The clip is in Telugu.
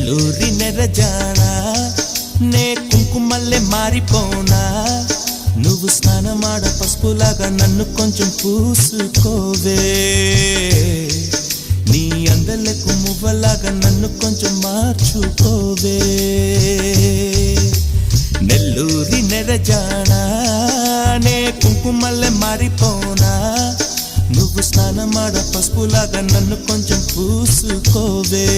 నెల్లూరి నెరజానా నే కుంకుమల్లే మారిపోనా నువ్వు స్నానమాడ పసుపులాగా నన్ను కొంచెం పూసుకోవే నీ అందలకు మువ్వలాగా నన్ను కొంచెం మార్చుకోవే నెల్లూరి నెరజానా నే కుంకుమల్లే మారిపోనా నువ్వు స్నానమాడ పసుపులాగా నన్ను కొంచెం పూసుకోవే